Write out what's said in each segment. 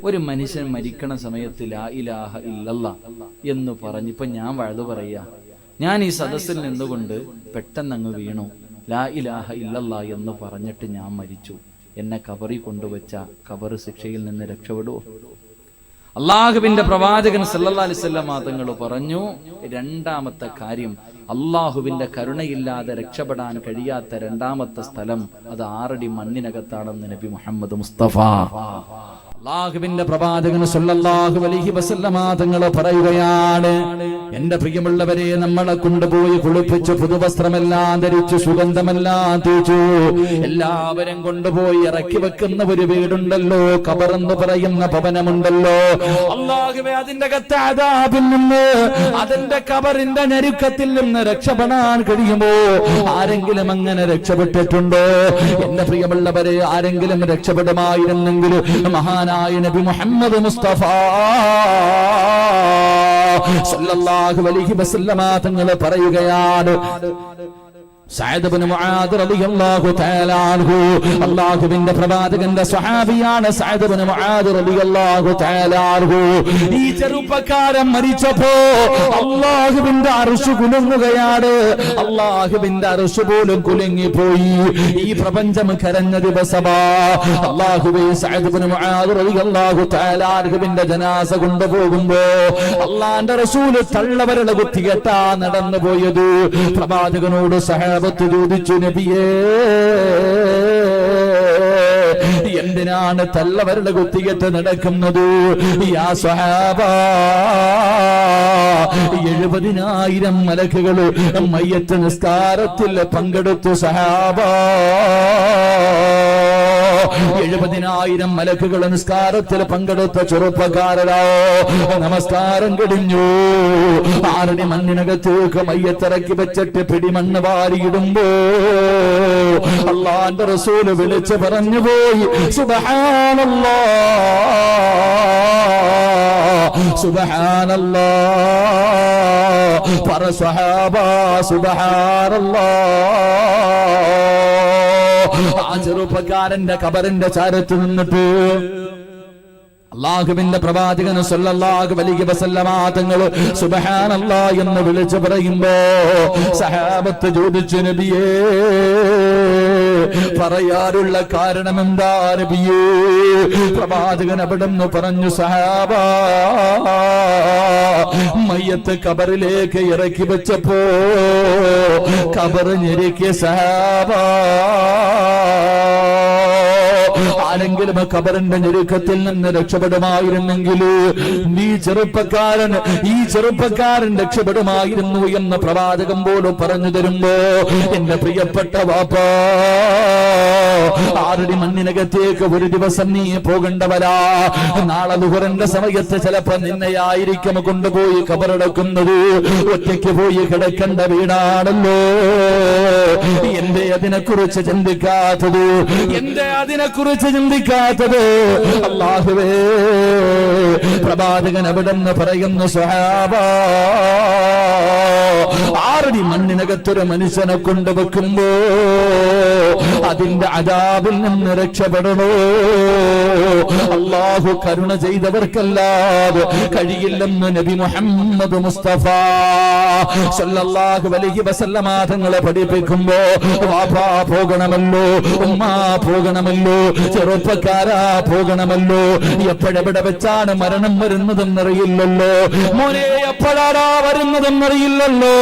ഒരു മനുഷ്യൻ മരിക്കണ സമയത്ത് ലാ ഇലാഹ ഇല്ലല്ലാ എന്ന് പറഞ്ഞ് ഇപ്പൊ ഞാൻ വഴുതു പറയാ, ഞാൻ ഈ സദസ്സിൽ നിന്നുകൊണ്ട് പെട്ടെന്ന് അങ്ങ് വീണു, ലാ ഇലാഹ ഇല്ലല്ലാ എന്ന് പറഞ്ഞിട്ട് ഞാൻ മരിച്ചു, എന്നെ ഖബറിൽ കൊണ്ടുവച്ച ഖബർ ശിക്ഷയിൽ നിന്ന് രക്ഷപ്പെടുവോ? അള്ളാഹുവിന്റെ പ്രവാചകൻ സല്ലല്ലാഹു അലൈഹി വസല്ലം തങ്ങൾ പറഞ്ഞു, രണ്ടാമത്തെ കാര്യം, അള്ളാഹുവിന്റെ കരുണയില്ലാതെ രക്ഷപ്പെടാൻ കഴിയാത്ത രണ്ടാമത്തെ സ്ഥലം അത് 6 അടി മണ്ണിനകത്താണെന്ന് നബി മുഹമ്മദ് മുസ്തഫ. അള്ളാഹുവിന്റെ പ്രവാചകൻ സല്ലല്ലാഹു അലൈഹി വസല്ലം തങ്ങൾ പറയുകയാണ്, എന്റെ പ്രിയമുള്ളവരെ, നമ്മളെ കൊണ്ടുപോയി കുളിപ്പിച്ച് പുതുവസ്ത്രമെല്ലാം ധരിച്ചു സുഗന്ധമെല്ലാം തേച്ചു എല്ലാവരും കൊണ്ടുപോയി ഇറക്കി വെക്കുന്ന ഒരു വീടുണ്ടല്ലോ, ഖബറെന്ന് പറയുന്ന ഭവനമുണ്ടല്ലോ. അല്ലാഹുവേ, അതിന്റെ അദാബിൽ നിന്ന്, അതിന്റെ ഖബറിന്റെ ഞെരുക്കത്തിൽ നിന്ന് രക്ഷപ്പെടാൻ കഴിയുമോ? ആരെങ്കിലും അങ്ങനെ രക്ഷപ്പെട്ടിട്ടുണ്ടോ? എന്റെ പ്രിയമുള്ളവരെ, ആരെങ്കിലും രക്ഷപ്പെടുമായിരുന്നെങ്കിൽ മഹാനായ നബി മുഹമ്മദ് മുസ്തഫ സല്ലല്ലാഹു അലൈഹി വസല്ലം തങ്ങൾ പറയുകയാണ്, സഅദ് ഇബ്നു മുആദ് റളിയല്ലാഹു തആല അൻഹു, അല്ലാഹുവിന്റെ പ്രവാചകന്റെ സ്വഹാബിയാണ് സഅദ് ഇബ്നു മുആദ് റളിയല്ലാഹു തആല അൻഹു. ഈ ചെറുപ്പക്കാരൻ മരിച്ചപ്പോ അല്ലാഹുവിന്റെ അർശ് കുലുങ്ങുകയാണ്, അല്ലാഹുവിന്റെ അർശ് പോലും കുലുങ്ങിപ്പോയി. ഈ പ്രപഞ്ചം കരഞ്ഞ ദിവസമാ. അല്ലാഹുവേ, സഅദ് ഇബ്നു മുആദ് റളിയല്ലാഹു തആല അൻഹുവിന്റെ ജനാസ കൊണ്ടുപോകുമ്പോ അല്ലാഹുവിന്റെ റസൂൽ തള്ളവരുടെ കുത്തികെട്ടാ നടന്നു പോയത്. പ്രവാചകനോട് ചോദിച്ചു, നബിയേ, എന്തിനാണ് തള്ളവരുടെ കുത്തികെട്ട് നടക്കുന്നത്? യാ സ്വഹാബ, 70,000 മലക്കുകൾ മയ്യത്ത് നിസ്കാരത്തിൽ പങ്കെടുത്തു. സഹാബ, 70,000 മലക്കുകൾ നിസ്കാരത്തിൽ പങ്കെടുത്ത ചെറുപ്പക്കാരോ, നമസ്കാരം കഴിഞ്ഞു. 6 അടി മണ്ണിനകത്തേക്ക് മയ്യത്തിറക്കി വെച്ചിട്ട് പിടിമണ്ണ് വാരിയിടുമ്പോ അല്ലാഹുവിന്റെ റസൂൽ വിളിച്ചു പറഞ്ഞു പോയി, സുബ്ഹാനല്ലാഹ് സുബ്ഹാനല്ലാഹ്. പറ സ്വഹാബ, സുബ്ഹാനല്ലാഹ്. ആ ചെറുപ്പക്കാരന്റെ ഖബറിന്റെ ചാരത്ത് നിന്നിട്ട് അല്ലാഹുവിന്റെ പ്രവാചകൻ സല്ലല്ലാഹു അലൈഹി വസല്ലം തങ്ങൾ സുബ്ഹാനല്ലാഹ് എന്ന് വിളിച്ചു പറയുമ്പോ സഹാബത്ത് ചോദിച്ചു, നബിയേ, പറയാനുള്ള കാരണം എന്താ നബിയേ? പ്രവാചകൻ അവിടെന്ന് പറഞ്ഞു, സഹാബ, മയ്യത്ത് ഖബറിലേക്ക് ഇറക്കി വെച്ചപ്പോ ഖബർ ഞെരുക്കിയ സഹാബ. ആരെങ്കിലും ഖബറിന്റെ ഞെരുക്കത്തിൽ നിന്ന് രക്ഷപ്പെടുമായിരുന്നെങ്കിൽ ഈ ചെറുപ്പക്കാരൻ രക്ഷപ്പെടുമായിരുന്നു എന്ന് പ്രവാചകൻ പോലും പറഞ്ഞു തരുമ്പോ, എന്റെ പ്രിയപ്പെട്ട വാപ്പാ, 6 അടി മണ്ണിനകത്തേക്ക് ഒരു ദിവസം നീ പോകേണ്ടവരാ. നാളെ ദുഹറിന്റെ സമയത്ത് ചിലപ്പോ നിന്നെയായിരിക്കും കൊണ്ടുപോയി ഖബറടക്കുന്നത്. ഒറ്റയ്ക്ക് പോയി കിടക്കേണ്ട വീടാണല്ലോ. എന്റെ അതിനെക്കുറിച്ച് ചിന്തിക്കാത്തത്, എന്റെ അതിനെക്കുറിച്ച് ചിന്തിക്കാത്തത്. അല്ലാഹുവേ, പ്രവാചകൻ അവിടെന്ന് പറയുന്നു, സ്വഹാബ, 6 അടി മണ്ണിനകത്തൊരു മനുഷ്യനെ കൊണ്ടുവെക്കുമ്പോ അതിന്റെ അദാബിൽ നിന്ന് രക്ഷപ്പെടണോ? അല്ലാഹു കരുണ ചെയ്തവർക്കല്ലാതെ കഴിയില്ലെന്ന് നബി മുഹമ്മദ് മുസ്തഫ സല്ലല്ലാഹു അലൈഹി വസല്ലം തങ്ങളെ പഠിപ്പിക്കുമ്പോ, വാപ്പാ പോകണമല്ലോ, ഉമ്മ പോകണമല്ലോ, ചെറുപ്പക്കാരാ പോകണമല്ലോ. എപ്പോഴെവിടെ വെച്ചാണ് മരണം വരുന്നതെന്നറിയില്ലല്ലോ. മോനെ, എപ്പോഴാണ് വരുന്നതെന്നറിയില്ലല്ലോ.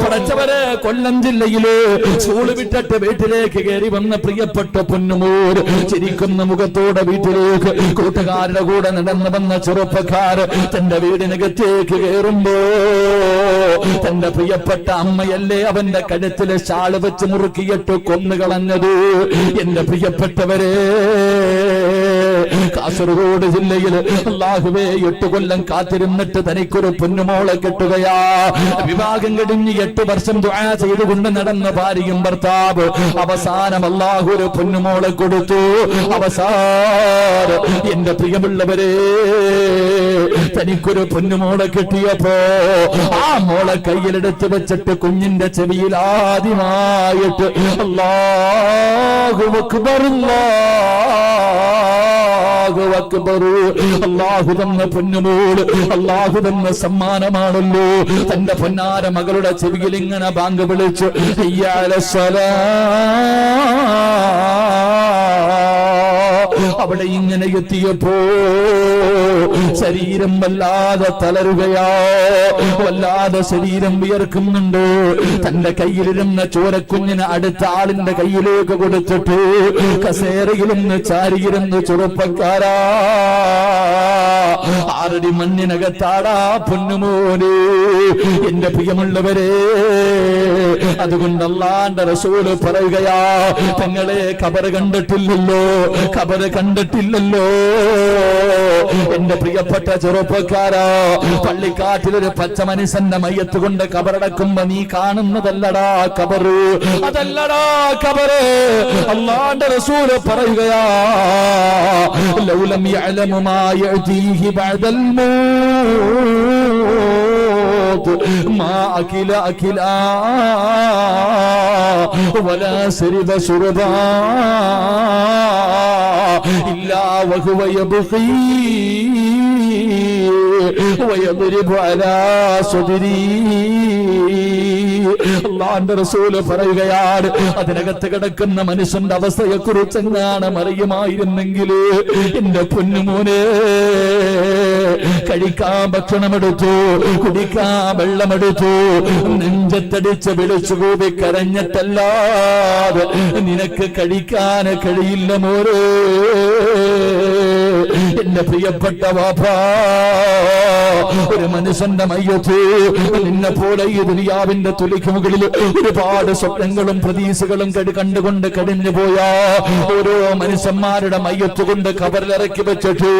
പഠിച്ചവരെ, കൊല്ലം ജില്ലയില് സ്കൂൾ വിട്ടിട്ട് വീട്ടിലേക്ക് കയറി വന്ന പ്രിയപ്പെട്ട പൊന്നുമോർ ചിരിക്കുന്ന മുഖത്തോടെ വീട്ടിലേക്ക് കൂട്ടുകാരുടെ കൂടെ നടന്നു വന്ന ചെറുപ്പക്കാർ തന്റെ വീടിനകത്തേക്ക് കയറുമ്പോ തന്റെ പ്രിയപ്പെട്ട അമ്മയല്ലേ അവന്റെ കഴുത്തിലെ ഷാള് വെച്ച് മുറുക്കിയിട്ട് കൊന്നുകളഞ്ഞത്. എന്റെ പ്രിയപ്പെട്ടവരെ, കാസർഗോഡ് ജില്ലയിൽ അല്ലാഹുവേ 8 കൊല്ലം കാത്തിരുന്നിട്ട് തനിക്കൊരു പൊന്നുമോളെ കെട്ടുകയാ. വിവാഹം കഴിഞ്ഞ് 8 വർഷം ദുആ ചെയ്തുകൊണ്ട് നടന്ന ഭാര്യയും ഭർത്താവ് അവസാനം അല്ലാഹു ഒരു പൊന്നുമോളെ കൊടുത്തു. അവസാനം എന്റെ പ്രിയമുള്ളവരെ, തനിക്കൊരു പൊന്നുമോളെ കിട്ടിയപ്പോ ആ മോളെ കയ്യിലെടുത്ത് വെച്ചിട്ട് കുഞ്ഞിന്റെ ചെവിയിൽ ആദ്യമായിട്ട് അല്ലാഹു അക്ബർ അല്ലാഹു അക്ബർ, അല്ലാഹു തന്ന പൊന്നുമോള്, അല്ലാഹു തന്ന സമ്മാനമാണല്ലോ. തന്റെ പൊന്നാര മകളുടെ ചെവിയിൽ ഇങ്ങനെ ബാങ്ക് വിളിച്ചു ഹയ്യ അലസ്സലാ. അവിടെ ഇങ്ങനെ എത്തിയപ്പോ ശരീരം വല്ലാതെ തളരുകയാ, വല്ലാതെ ശരീരം വിയർക്കുന്നുണ്ട്. തന്റെ കയ്യിലിരുന്ന ചോരക്കുഞ്ഞിന് അടുത്ത ആളിന്റെ കയ്യിലേക്ക് കൊടുത്തിട്ട് കസേരയിലൊന്ന് ചാരിയിരുന്ന് ചെറുപ്പക്കാരാ, 6 അടി മണ്ണിനകത്താടാ പൊന്നുമോനെ. എന്റെ പ്രിയമുള്ളവരെ, അതുകൊണ്ട് അല്ലാഹുവിന്റെ റസൂൽ പറയുകയാ, തങ്ങളെ ഖബർ കണ്ടിട്ടില്ലല്ലോ, ഖബർ കണ്ടിട്ടില്ലല്ലോ. എന്റെ പ്രിയപ്പെട്ട ചെറുപ്പക്കാരാ, പള്ളിക്കാട്ടിലൊരു പച്ച മനുഷ്യന്റെ മയ്യത്ത് കൊണ്ട് ഖബറടക്കുമ്പോ നീ കാണുന്നതല്ലടാ ഖബർ, അതല്ലടാ ഖബർ. അല്ലാഹുവിന്റെ റസൂൽ പറയുകയാ, ലൗലം യഅലമു മാ യഅതീഹി ബഅദൽ മൗത് മാ അകില അകിലാ വലാ ശരിബ ശുർബാ ഇല്ലാ വഹുവ യബ്ഖീ വയദ്രിബു അലാ സദ്രീ. അല്ലാഹുവിന്റെ റസൂൽ പറയുകയാണ്, അതിനകത്ത് കിടക്കുന്ന മനുഷ്യന്റെ അവസ്ഥയെ കുറിച്ചെങ്ങാണ് അറിയുമായിരുന്നെങ്കിൽ എന്റെ പൊന്നുമോനെ, കഴിക്കാൻ ഭക്ഷണമെടുത്തു, കുടിക്കാൻ വെള്ളമെടുത്തു, നെഞ്ചത്തടിച്ച് വിളിച്ചു കൂടി കരഞ്ഞിട്ടല്ലാതെ നിനക്ക് കഴിക്കാൻ കഴിയില്ല മോരേ. എന്റെ പ്രിയപ്പെട്ട വാപ്പാ, ഒരു മനുഷ്യന്റെ മയ്യത്ത് നിന്നെ പോലെ ഈ ദുനിയാവിന്റെ തുലിക്ക് മുകളിൽ ഒരുപാട് സ്വപ്നങ്ങളും പ്രതീക്ഷകളും കണ്ടുകൊണ്ട് കഴിഞ്ഞു പോയാ ഓരോ മനുഷ്യന്മാരുടെ മയ്യത്ത് കൊണ്ട് ഖബറിലിറക്കി വെച്ചിട്ട്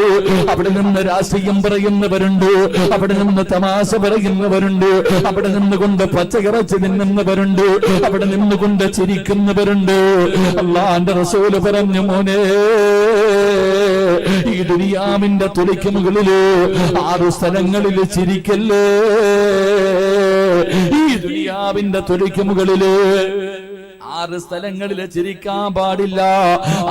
അവിടെ നിന്ന് രാഷ്ട്രീയം പറയുന്നവരുണ്ട്, അവിടെ നിന്ന് തമാശ പറയുന്നവരുണ്ട്, അവിടെ നിന്നുകൊണ്ട് പച്ചയിറച്ചി തിന്നുന്നവരുണ്ട്, അവിടെ നിന്നുകൊണ്ട് ചിരിക്കുന്നവരുണ്ട്. അല്ലാഹുവിന്റെ റസൂൽ പറഞ്ഞു, മോനെ, ഈ ദുനിയാവിന്റെ തുലിക്ക് മുകളില് 6 സ്ഥലങ്ങളിൽ ചിരിക്കല്ലേ. ഈ ദുനിയാവിന്റെ തുലിക്ക് മുകളില് 6 സ്ഥലങ്ങളിൽ ചിരിക്കാൻ പാടില്ല.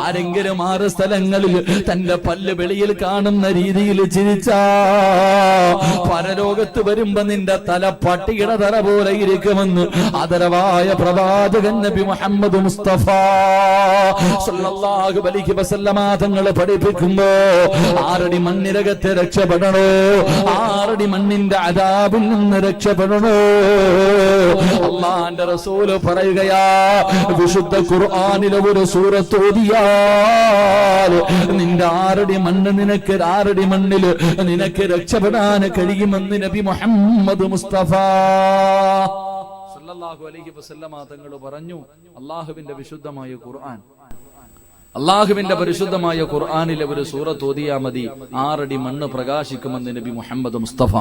ആരെങ്കിലും 6 സ്ഥലങ്ങളിൽ തന്റെ പല്ല് വെളിയിൽ കാണുന്ന രീതിയിൽ ചിരിച്ചാ പരലോകത്ത് വരുമ്പോ നിന്റെ തല പട്ടിയുടെ തല പോലെ ഇരിക്കുമെന്ന് ആദരവായ പ്രവാചകൻ നബി മുഹമ്മദ് മുസ്തഫ സല്ലല്ലാഹു അലൈഹി വസല്ലമ തങ്ങൾ പഠിപ്പിക്കുമ്പോ 6 അടി മണ്ണിനകത്ത് രക്ഷപ്പെടണോ, 6 അടി മണ്ണിന്റെ അദാബിൽ നിന്ന് രക്ഷപ്പെടണോ. അല്ലാഹുവിന്റെ റസൂൽ പറയുകയാ, വിശുദ്ധ ഖുർആനിലെ ഒരു സൂറത്ത് ഓതിയാൽ നിന്റെ 6 അടി മണ്ണ് നിനക്ക് 6 അടി മണ്ണിൽ നിനക്ക് രക്ഷപ്പെടാൻ കഴിയുമെന്ന് നബി മുഹമ്മദ് മുസ്തഫ സല്ലല്ലാഹു അലൈഹി വസല്ലമ തങ്ങൾ പറഞ്ഞു. അല്ലാഹുവിന്റെ വിശുദ്ധമായ ഖുർആൻ, അല്ലാഹുവിന്റെ പരിശുദ്ധമായ ഖുർആനിലെ ഒരു സൂറത്ത് ഓതിയാ മതി, 6 അടി മണ്ണ് പ്രകാശിക്കുമെന്ന് നബി മുഹമ്മദ് മുസ്തഫ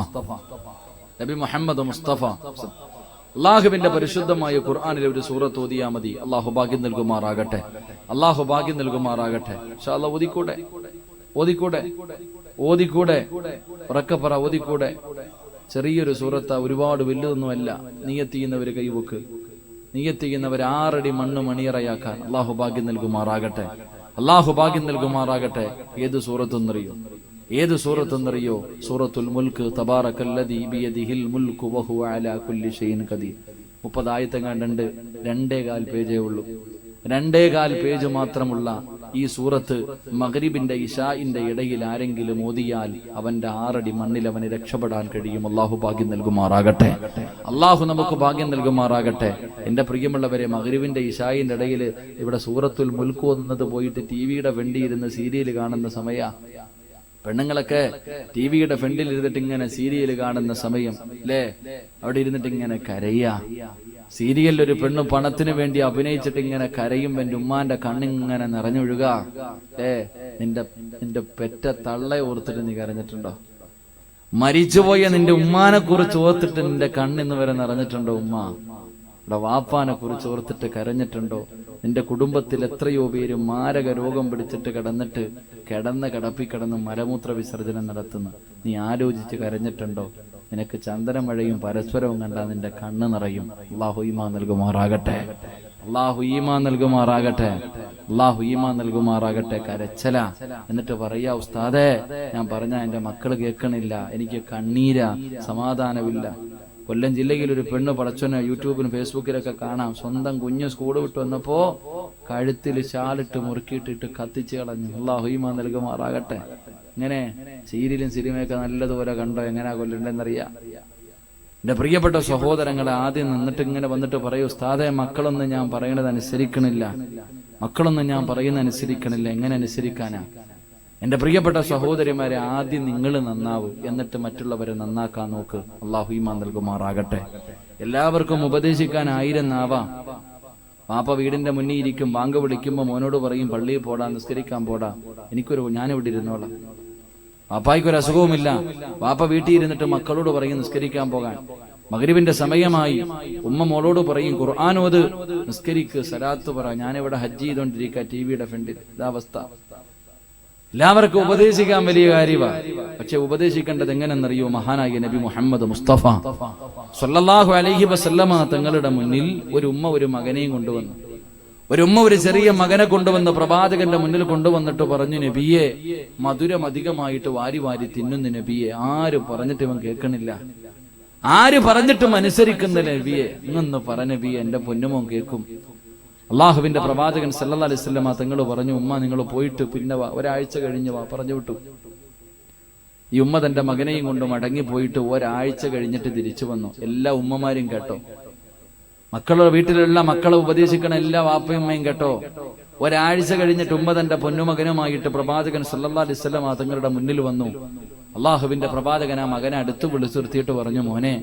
അള്ളാഹുവിന്റെ പരിശുദ്ധമായ ഖുർആനിലെ ഒരു സൂറത്ത് ഓതിയാ മതി. അള്ളാഹു ഭാഗ്യം നൽകുമാറാകട്ടെ, അള്ളാഹു ഭാഗ്യം നൽകുമാറാകട്ടെ. ഇൻഷാ അല്ലാഹ് ഓതിക്കൂടെ, ഓതിക്കൂടെ, ഓതിക്കൂടെ, ഉറക്കപ്പറ, ഓതിക്കൂടെ. ചെറിയൊരു സൂറത്ത, ഒരുപാട് വലുതൊന്നുമല്ല. നിയ്യത്ത് ചെയ്യുന്നവര് കൈവക്ക്, നിയ്യത്ത് ചെയ്യുന്നവർ 6 അടി മണ്ണ് മണിയറയാക്കാൻ അള്ളാഹു ഭാഗ്യം നൽകുമാറാകട്ടെ, അള്ളാഹു ഭാഗ്യം നൽകുമാറാകട്ടെ. ഏത് സൂറത്തെന്നറിയോ, ഏത് സൂറത്തെന്നറിയോ? സൂറത്തുൽ മുൽക്ക്. തബാറകല്ലദീ ബിയദിഹിൽ മുൽക്കു വഹുവ അലാ കുല്ലി ഷൈഇൻ ഖദീർ. 30 ആയത്തങ്ങാണ്ടുണ്ട്, 2.25 പേജേ ഉള്ളൂ. 2.25 പേജ് മാത്രമുള്ള ഈ സൂറത്ത് മഗ്രിബിന്റെ ഇശാഇന്റെ ഇടയിൽ ആരെങ്കിലും ഓതിയാൽ അവന്റെ 6 അടി മണ്ണിൽ അവന് രക്ഷപ്പെടാൻ കഴിയും. അള്ളാഹു ഭാഗ്യം നൽകുമാറാകട്ടെ, അള്ളാഹു നമുക്ക് ഭാഗ്യം നൽകുമാറാകട്ടെ. എന്റെ പ്രിയമുള്ളവരെ, മഗ്രിബിന്റെ ഇശാഇന്റെ ഇടയിൽ ഇവിടെ സൂറത്തുൽ മുൽക്ക് ഓതുന്നത് പോയിട്ട് ടിവിയുടെ വെണ്ടി ഇരുന്ന് സീരിയൽ കാണുന്ന സമയ. പെണ്ണുങ്ങളൊക്കെ ടിവിയുടെ ഫ്രണ്ടിൽ ഇരുന്നിട്ട് ഇങ്ങനെ സീരിയൽ കാണുന്ന സമയം അല്ലേ, അവിടെ ഇരുന്നിട്ട് ഇങ്ങനെ കരയാ. സീരിയലിൽ ഒരു പെണ്ണ് പണത്തിന് വേണ്ടി അഭിനയിച്ചിട്ട് ഇങ്ങനെ കരയും. എന്റെ ഉമ്മാന്റെ കണ്ണിങ്ങനെ നിറഞ്ഞൊഴുക. നിന്റെ പെറ്റ തള്ളയെ ഓർത്തിട്ട് നീ കരഞ്ഞിട്ടുണ്ടോ? മരിച്ചുപോയ നിന്റെ ഉമ്മാനെ കുറിച്ച് ഓർത്തിട്ട് നിന്റെ കണ്ണിന്ന് വരെ നിറഞ്ഞിട്ടുണ്ടോ ഉമ്മ? ഇവിടെ വാപ്പാനെ കുറിച്ച് ഓർത്തിട്ട് കരഞ്ഞിട്ടുണ്ടോ? നിന്റെ കുടുംബത്തിൽ എത്രയോ പേര് മാരക രോഗം പിടിച്ചിട്ട് കിടന്ന് മലമൂത്ര വിസർജനം നടത്തുന്നു. നീ ആലോചിച്ച് കരഞ്ഞിട്ടുണ്ടോ? നിനക്ക് ചന്ദനമഴയും പരസ്പരവും കണ്ടാൽ നിന്റെ കണ്ണ് നിറയും. അല്ലാഹു ഈമാൻ നൽകുമാറാകട്ടെ, അല്ലാഹു ഈമാൻ നൽകുമാറാകട്ടെ, അല്ലാഹു ഈമാൻ നൽകുമാറാകട്ടെ. കരച്ചല എന്നിട്ട് പറയാ, ഉസ്താദേ ഞാൻ പറഞ്ഞ എന്റെ മക്കള് കേൾക്കണില്ല, എനിക്ക് കണ്ണീരാ, സമാധാനമില്ല. കൊല്ലം ജില്ലയിൽ ഒരു പെണ്ണ് പടച്ചോനെ യൂട്യൂബിലും ഫേസ്ബുക്കിലൊക്കെ കാണാം. സ്വന്തം കുഞ്ഞ് സ്കൂള് വിട്ട് വന്നപ്പോ കഴുത്തിൽ ഷാലിട്ട് മുറുക്കിയിട്ടിട്ട് കത്തിച്ച് കളഞ്ഞു. അല്ലാഹു ഈമാൻ നൽകുമാറാകട്ടെ. ഇങ്ങനെ സീരിയലും സിനിമയൊക്കെ നല്ലതുപോലെ കണ്ടോ? എങ്ങനെയാ കൊല്ലണ്ടെന്നറിയാം. എന്റെ പ്രിയപ്പെട്ട സഹോദരങ്ങളെ, ആദ്യം നിന്നിട്ട് ഇങ്ങനെ വന്നിട്ട് പറയൂ, ഉസ്താദേ മക്കളൊന്നും ഞാൻ പറയണത് അനുസരിക്കണില്ല, മക്കളൊന്നും ഞാൻ പറയുന്ന അനുസരിക്കണില്ല. എങ്ങനെ അനുസരിക്കാനാ? എന്റെ പ്രിയപ്പെട്ട സഹോദരിമാരെ, ആദ്യം നിങ്ങൾ നന്നാവൂ, എന്നിട്ട് മറ്റുള്ളവരെ നന്നാക്കാൻ നോക്ക്. അല്ലാഹു ഈമാൻ നൽകുമാറാകട്ടെ. എല്ലാവർക്കും ഉപദേശിക്കാൻ 1000 നാവാം. പാപ്പ വീടിന്റെ മുന്നിൽ ഇരിക്കും, ബാങ്ക് വിളിക്കുമ്പോ മോനോട് പറയും പള്ളിയിൽ പോടാ, നിസ്കരിക്കാൻ പോടാ. ഞാനിവിടെ ഇരുന്നോളാം. പാപ്പായ്ക്കൊരു അസുഖവുമില്ല. പാപ്പ വീട്ടിൽ ഇരുന്നിട്ട് മക്കളോട് പറയും നിസ്കരിക്കാൻ പോകാൻ. മഗ്രിബിന്റെ സമയമായി, ഉമ്മ മോളോട് പറയും ഖുർആനോത്, നിസ്കരിക്ക്, സലാത്ത് പറ. ഞാനിവിടെ ഹജ്ജ് ചെയ്തോണ്ടിരിക്കുക ടിവിയുടെ ഫ്രണ്ടിൽ. ഇതാവസ്ഥ. എല്ലാവർക്കും ഉപദേശിക്കാൻ വലിയ കാര്യമാണ്. പക്ഷെ ഉപദേശിക്കേണ്ടത് എങ്ങനെന്നറിയോ? മഹാനായ നബി മുഹമ്മദ് മുസ്തഫ സ്വല്ലല്ലാഹു അലൈഹി വസല്ലമ തങ്ങളുടെ മുന്നിൽ ഒരു ഉമ്മ ഒരു മകനെയും കൊണ്ടുവന്നു. ഒരു ഉമ്മ ഒരു ചെറിയ മകനെ കൊണ്ടുവന്ന് പ്രവാചകന്റെ മുന്നിൽ കൊണ്ടുവന്നിട്ട് പറഞ്ഞു, നബിയെ മധുരം അധികമായിട്ട് വാരി വാരി തിന്നുന്നു നബിയെ. ആര് പറഞ്ഞിട്ട് ഇവൻ കേൾക്കണില്ല, ആര് പറഞ്ഞിട്ടും അനുസരിക്കുന്നില്ല നബിയെ. ഇങ്ങൊന്ന് പറ നബിയെ, എന്റെ പൊന്നുമോൻ കേൾക്കും. അള്ളാഹുവിന്റെ പ്രവാചകൻ സല്ലല്ലാഹു അലൈഹി വസല്ലമ തങ്ങൾ പറഞ്ഞു, ഉമ്മ നിങ്ങൾ പോയിട്ട് പിന്നെ ഒരാഴ്ച കഴിഞ്ഞ് വാ, പറഞ്ഞു വിട്ടു. ഈ ഉമ്മ തന്റെ മകനെയും കൊണ്ട് മടങ്ങി പോയിട്ട് ഒരാഴ്ച കഴിഞ്ഞിട്ട് തിരിച്ചു വന്നു. എല്ലാ ഉമ്മമാരും കേട്ടോ, മക്കളുടെ വീട്ടിലുള്ള മക്കളെ ഉപദേശിക്കണ എല്ലാ വാപ്പയും അമ്മയും കേട്ടോ. ഒരാഴ്ച കഴിഞ്ഞിട്ട് ഉമ്മ തന്റെ പൊന്നുമകനുമായിട്ട് പ്രവാചകൻ സല്ലല്ലാഹു അലൈഹി വസല്ലമ തങ്ങളുടെ മുന്നിൽ വന്നു. അള്ളാഹുവിന്റെ പ്രവാചകൻ ആ മകനെ അടുത്ത് വിളിച്ചു നിർത്തിയിട്ട് പറഞ്ഞു, മോനെ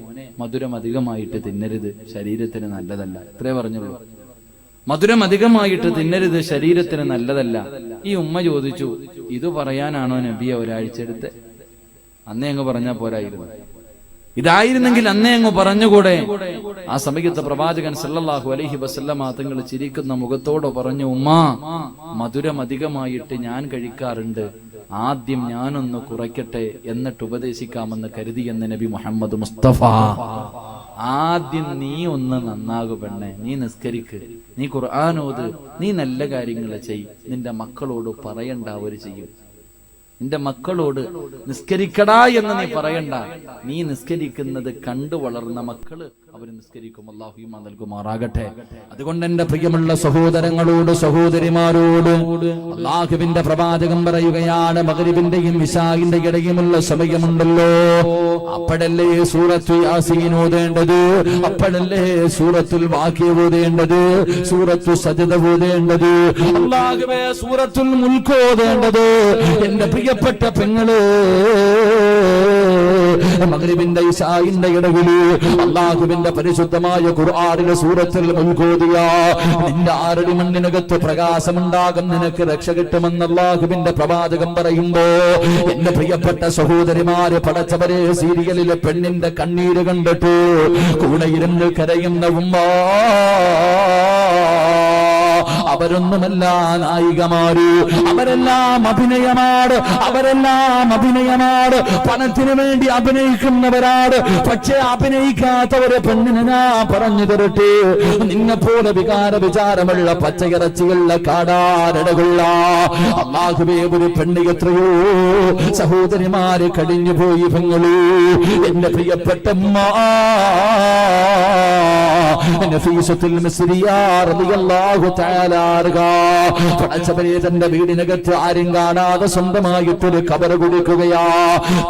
മധുരം അധികമായിട്ട് തിന്നരുത്, ശരീരത്തിന് നല്ലതല്ല. ഇത്രേ പറഞ്ഞുള്ളൂ. മധുരം അധികമായിട്ട് തിന്നരുത്, ശരീരത്തിന് നല്ലതല്ല. ഈ ഉമ്മ ചോദിച്ചു, ഇത് പറയാനാണോ നബിയെ ഒരാഴ്ച എടുത്ത്? അന്നേ അങ്ങ് പറഞ്ഞാൽ പോരായിരുന്നു? ഇതായിരുന്നെങ്കിൽ അന്നേ അങ്ങ് പറഞ്ഞുകൂടെ? ആ സമയത്ത് പ്രവാചകൻ സല്ലല്ലാഹു അലൈഹി വസല്ലമ തങ്ങൾ ചിരിക്കുന്ന മുഖത്തോടെ പറഞ്ഞു, ഉമ്മാ മധുരം അധികമായിട്ട് ഞാൻ കഴിക്കാറുണ്ട്, ആദ്യം ഞാനൊന്ന് കുറയ്ക്കട്ടെ എന്നിട്ട് ഉപദേശിക്കാമെന്ന് കരുതിയെന്ന് നബി മുഹമ്മദ് മുസ്തഫ. ആദ്യം നീ ഒന്ന് നന്നാകു പെണ്ണെ, നീ നിസ്കരിക്ക്, നീ ഖുർആനോത്, നീ നല്ല കാര്യങ്ങൾ ചെയ്. നിന്റെ മക്കളോട് പറയണ്ട, അവര് ചെയ്യും. നിന്റെ മക്കളോട് നിസ്കരിക്കടാ എന്ന് നീ പറയണ്ട. നീ നിസ്കരിക്കുന്നത് കണ്ടു വളർന്ന മക്കള് അവര് നിസ്കരിക്കും. അല്ലാഹു ഈമാൻ നൽകുമാറാകട്ടെ. അതുകൊണ്ട് എന്റെ പ്രിയമുള്ള സഹോദരങ്ങളോട് സഹോദരിമാരോട് അല്ലാഹുവിന്റെ പ്രവാചകൻ പറയുകയാണ്, മഗ്രിബിന്റെയും ഇശാഇന്റെ ഇടയിലുള്ള സമയമുണ്ടല്ലോ, അപ്പോഴല്ലേ സൂറത്തു യാസീൻ ഓതേണ്ടത്, അപ്പോഴല്ലേ സൂറത്തുൽ വാഖിഅ ഓതേണ്ടത്, സൂറത്തു സജ്ദ ഓതേണ്ടത്, അല്ലാഹുവേ സൂറത്തുൽ മുൽക്ക് ഓതേണ്ടത്. എന്റെ പ്രിയപ്പെട്ട പെങ്ങളെ, മഗ്രിബിന്റെ ഇശാഇന്റെ ഇടയിൽ അല്ലാഹുവിന്റെ പരിശുദ്ധമായ ഖുർആനിലെ സൂറത്തുൽ മുൽക്ക് ഓതിയാ നിന്റെ ആറടി മണ്ണിനകത്ത് പ്രകാശമുണ്ടാകും, നിനക്ക് രക്ഷ കിട്ടുമെന്ന് അല്ലാഹുവിന്റെ പ്രവാചകൻ പറയുമ്പോ എന്റെ പ്രിയപ്പെട്ട സഹോദരിമാര്, പടച്ചവരെ സീരിയലിലെ പെണ്ണിന്റെ കണ്ണീര് കണ്ടിട്ട് കൂടെ ഇരുന്ന് കരയുന്ന ഉമ്മ, അവരൊന്നുമല്ല നായികമാര്, അവരെല്ലാം അഭിനയമാണ്, പണത്തിന് വേണ്ടി അഭിനയിക്കുന്നവരാണ്. പക്ഷെ അഭിനയിക്കാത്തവരെ പെണ്ണിനെ ഞാൻ പറഞ്ഞു തരട്ടെ, നിന്നെ പോലെ വികാര വിചാരമുള്ള പച്ചയിറച്ചിയുള്ള കാടാരടകുള്ള അല്ലാഹുവേ ഒരു പെണ്ണ് എത്രയോ സഹോദരിമാര് കഴിഞ്ഞു പോയി. പെങ്ങളു, എന്റെ പ്രിയപ്പെട്ട നഫീസത്തുൽ മിസ്രിയ റളിയല്ലാഹു തആല തന്റെ വീടിനകത്ത് ആരും കാണാതെ സ്വന്തമായിട്ടൊരു ഖബർ കൊടുക്കുകയാ.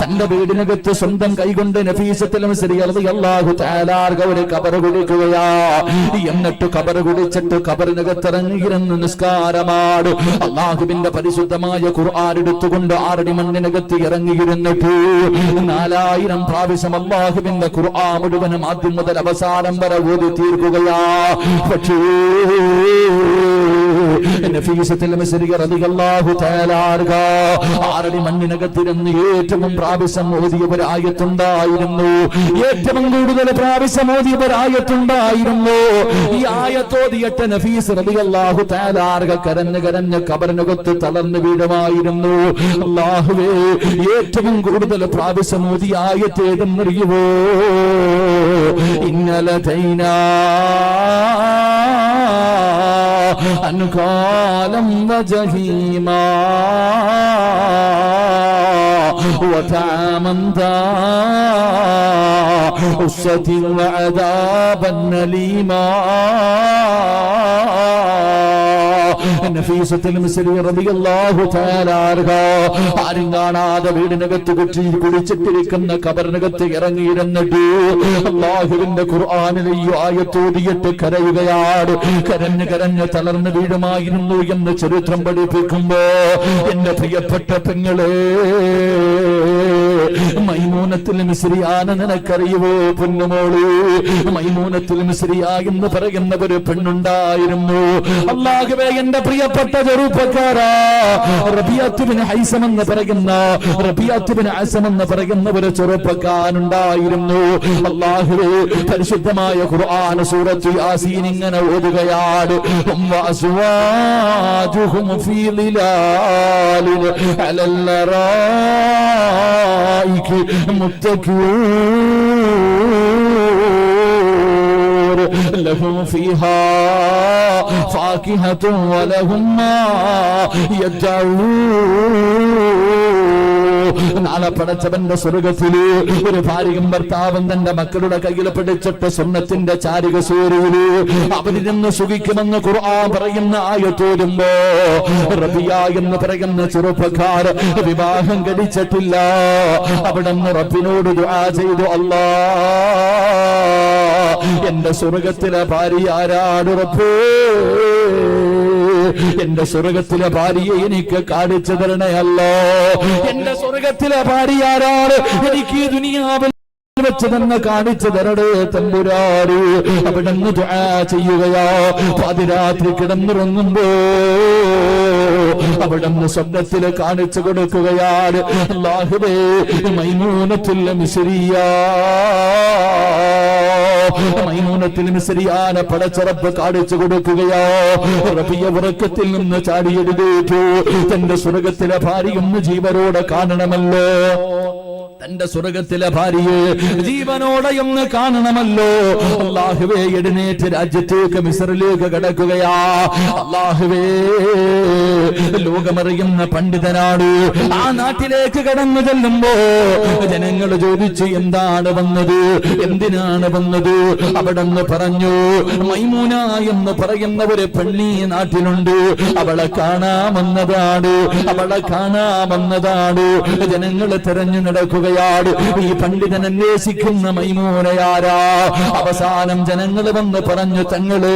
തന്റെ വീടിനകത്ത് സ്വന്തം കൈകൊണ്ട് നഫീസത്തുൽ മിസ്രിയ റളിയല്ലാഹു തആല ഒരു ഖബർ കൊടുക്കുകയാ. എന്നിട്ട് ഖബർ കുടിച്ചിട്ട് ഖബറിനകത്ത് ഇറങ്ങിയിരുന്ന് നിസ്കാരമാണ്. അല്ലാഹുവിന്റെ പരിശുദ്ധമായ ഖുർആൻ എടുത്തുകൊണ്ട് ആറടി മണ്ണിനകത്ത് ഇറങ്ങിയിരുന്നിട്ട് 4000 പ്രാവശ്യം അല്ലാഹുവിന്റെ ഖുർആൻ മുഴുവനും ആദ്യം മുതൽ അവസാനം വരെ ഓതി തീർക്കുകയാ. പക്ഷേ നഫീസത്തുൽ മിസ്രി റളിയല്ലാഹു തആല അൻഹ ആറടി മണ്ണിനകത്തിരുന്ന് ഏറ്റവും പ്രാവശ്യം ഓതിയ ഒരു ആയത്തുണ്ടായിരുന്നു. ഏറ്റവും കൂടുതൽ പ്രാവശ്യം ഓതിയ ഒരു ആയത്തുണ്ടായിരുന്നു. ഈ ആയത്തോതിയിട്ട് നഫീസ് റളിയല്ലാഹു തആല അൻഹ കരഞ്ഞ് കരഞ്ഞ് ഖബറിനകത്ത് തളർന്നു വീഴുമായിരുന്നു. അല്ലാഹുവേ, ഏറ്റവും കൂടുതൽ പ്രാവശ്യം ഓതിയ ആയത്ത് ഏതെന്നറിയുമോ? ഇന്നലതൈനാ അൻകാലം വജഹീമാ وطعاما ذا غصة وعذابا أليما. നഫീസത്തുൽ മിസ്രി റളിയല്ലാഹു തആല അൻഹ ആരും കാണാതെ വീടിനകത്ത് കുടിച്ചിട്ടിരിക്കുന്ന ഖബറിനകത്ത് ഇറങ്ങിയിരുന്നിട്ട് അല്ലാഹുവിന്റെ ഖുർആനിലെ ഈ ആയത്ത് ഓതിയിട്ട് കരയുകയാണ്. കരഞ്ഞ് കരഞ്ഞ് തളർന്നു വീഴുമായിരുന്നു എന്ന് ചരിത്രം പഠിപ്പിക്കുമ്പോ എന്റെ പ്രിയപ്പെട്ട പെങ്ങളെ, മൈമൂനത്തുൽ മിസ്രിയാനെ നിനക്കറിയുവോ പൊന്നുമോള്? മൈമൂനത്തുൽ മിസ്രിയ എന്ന് പറയുന്ന ഒരു പെണ്ണുണ്ടായിരുന്നു. അല്ലാഹുവേ, എന്റെ പ്രിയപ്പെട്ട ചെറുപ്പക്കാരാ, റബീഅത്ത് ബിൻ ഹൈസം എന്ന് പറയുന്ന ഒരു ചെറുപ്പക്കാരനുണ്ടായിരുന്നു. അല്ലാഹുവേ, പരിശുദ്ധമായ ഖുർആൻ സൂറത്ത് യാസീൻ ഇങ്ങനെ ഓതുകയാണ്. വഅസ്വാജുഹും ഫീ ളിലാലിൻ അലൽ ലറായികി മുത്തഖിഊൻ ലഹും ഫീഹാ ഫാകിഹത്തുൻ വലഹും മാ യദ്ഉൻ. നാളെ പടച്ചവന്റെ സ്വർഗത്തില് ഒരു ഭാര്യയും ഭർത്താവും തന്റെ മക്കളുടെ കയ്യിൽ പിടിച്ചിട്ട് സ്വർണ്ണത്തിന്റെ ചാരിക സൂര്യയില് അവരിൽ നിന്ന് സുഖിക്കുമെന്ന് ഖുർആൻ പറയുന്ന ആയത്തോരുമ്പോ റബിയ എന്ന് പറയുന്ന ചെറുപ്പക്കാർ വിവാഹം കഴിച്ചിട്ടില്ല. അവിടെ നിന്ന് റബ്ബിനോട് ദുആ ചെയ്തു, അല്ലാ, എന്റെ സ്വർഗത്തിലെ ഭാര്യ ആരാണ് റബ്ബേ? എന്റെ സ്വർഗത്തിലെ ഭാര്യയെ എനിക്ക് കാണിച്ചു തരണയല്ലോ. എന്റെ സ്വർഗത്തിലെ ഭാര്യ ആരാണ്? എനിക്ക് ദുനിയാവിൽ വെച്ച് തന്നെ കാണിച്ചു തരണേ തമ്പുരാന്. അവിടെ നിന്ന് ദുആ ചെയ്യുകയാ. പാതിരാത്രി കിടന്നുറങ്ങുമ്പോ അവിടെ നിന്ന് സ്വപ്നത്തില് കാണിച്ചു കൊടുക്കുകയാണ്. അല്ലാഹുവേ, മൈമൂനത്തുൽ മിസ്രിയ, മൈമൂനത്തുൽ മിസ്രിയാനെ പടച്ച റബ്ബ് കാണിച്ചു കൊടുക്കുകയോ. റബിയ ഉറക്കത്തിൽ നിന്ന് ചാടിയെഴുന്നേറ്റു. തന്റെ സ്വർഗത്തിലെ ഭാര്യയൊന്ന് ജീവനോടെ കാണണമല്ലോ. തന്റെ സ്വർഗത്തിലെ ഭാര്യയെ ജീവനോടെ ഒന്ന് കാണണമല്ലോ. അല്ലാഹുവേ, എഴുന്നേറ്റ് രാജ്യത്തേക്ക് മിസ്റിലേക്ക് കടക്കുകയാ. അല്ലാഹുവേ, ലോകമറിയുന്ന പണ്ഡിതനാണ്. ആ നാട്ടിലേക്ക് കടന്നു ചെല്ലുമ്പോ ജനങ്ങൾ ചോദിച്ചു, എന്താണ് വന്നത്, എന്തിനാണ് വന്നത്? അവിടെ നിന്ന് പറഞ്ഞു, മൈമൂന എന്ന് പറയുന്ന ഒരു പെണ്ണി നാട്ടിലുണ്ട്, അവളെ കാണാമെന്നതാണ്, അവളെ കാണാമെന്നതാണ്. ജനങ്ങൾ തെരഞ്ഞു നടക്കുകയാണ്. ഈ പണ്ഡിതൻ അന്വേഷിക്കുന്ന മൈമൂനയാരാ? അവസാനം ജനങ്ങൾ വന്ന് പറഞ്ഞു, തങ്ങള്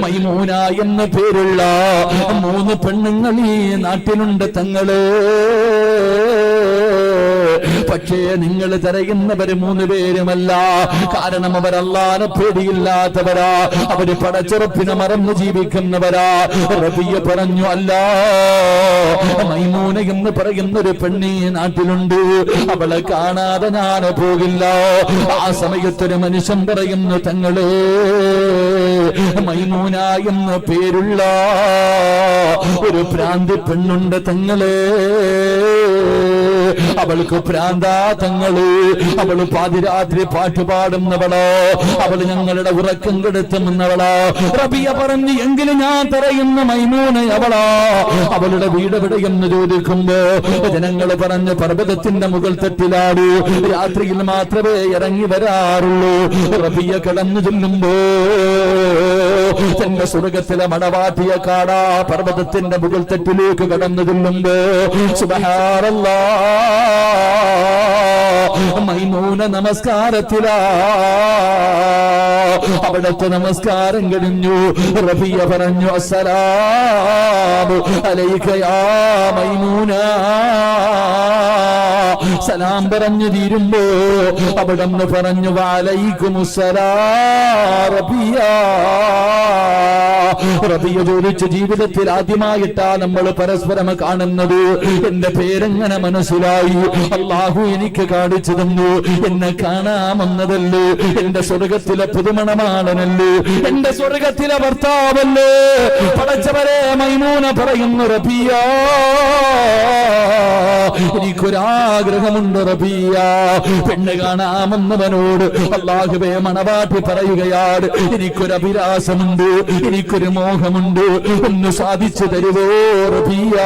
മൈമൂന എന്ന പേരുള്ള 3 പെണ്ണുങ്ങൾ ഈ നാട്ടിലുണ്ട് തങ്ങള്. പക്ഷേ നിങ്ങൾ തിരയുന്നവര് 3 പേരുമല്ല. കാരണം അവർ അല്ലാഹുവിനെ പേടിയില്ലാത്തവരാ, അവര് പടച്ചുറപ്പിനെ മറന്നു ജീവിക്കുന്നവരാ. റബിയ പറഞ്ഞു, അല്ല, മൈമൂന എന്ന് പറയുന്ന ഒരു പെണ്ണി നാട്ടിലുണ്ട്, അവളെ കാണാതെ ഞാൻ പോകില്ല. ആ സമയത്തൊരു മനുഷ്യൻ പറയുന്നു, തങ്ങളെ മൈമൂന എന്ന പേരുള്ള ഒരു ഭ്രാന്തി പെണ്ണുണ്ട് തങ്ങളെ. അവൾക്ക് ഭ്രാന്താ തങ്ങള്. അവള് പാതിരാത്രി പാട്ട് പാടുന്നവളോ, അവള് ഞങ്ങളുടെ ഉറക്കം കെടുത്തുന്നവളോ. റബിയ പറഞ്ഞു, എങ്കിലും ഞാൻ പറയുന്ന മൈമൂന അവളാ. അവളുടെ വീട് എവിടെയെന്ന് ചോദിക്കുമ്പോ ജനങ്ങൾ പറഞ്ഞു, പർവ്വതത്തിന്റെ മുകൾ തട്ടിലാണ്, രാത്രിയിൽ മാത്രമേ ഇറങ്ങി വരാറുള്ളൂ. റബിയ കടന്നു ചെല്ലുമ്പോ തന്റെ സ്വർഗത്തിലെ മണവാട്ടിയ കാടാ പർവ്വതത്തിന്റെ മുകൾ തട്ടിലേക്ക് കടന്നു ചെല്ലുമ്പോ സുബ്ഹാനല്ലാഹ്, മൈമൂന നമസ്കാരത്തിലാ. അവിടത്തെ നമസ്കാരം കഴിഞ്ഞു. റബിയ പറഞ്ഞു, അസ്സലാമു അലൈക യാ മൈമൂന, സലാം പറഞ്ഞു തീരുമ്പോ അവിടുന്ന് പറഞ്ഞു വഅലൈക്കുമുസ്സലാം റബിയ. റബിയ ചോദിച്ചു, ജീവിതത്തിൽ ആദ്യമായിട്ടാ നമ്മൾ പരസ്പരം കാണുന്നത്, എന്റെ പേരെങ്ങനെ മനസ്സിലായി? അള്ളാഹു എനിക്ക് കാണിച്ചു തന്നു. എന്നെ കാണാമെന്നതല്ലേ, എന്റെ സ്വർഗത്തിലെ പുതുമണമാണനല്ലേ, എന്റെ സ്വർഗത്തിലെ ഭർത്താവല്ലേ. പടച്ചവരെ, മൈമൂന പറയുന്നു, റബിയ എനിക്കൊരാഗ്രഹമുണ്ട് റബിയ. പെണ്ണ് കാണാമെന്നവനോട് അല്ലാഹുവേ മണവാട്ടി പറയുകയാണ്, എനിക്കൊരഭിലാഷമുണ്ട്, എനിക്കൊരു മോഹമുണ്ട്, ഒന്ന് സാധിച്ചു തരുവോ റബിയ?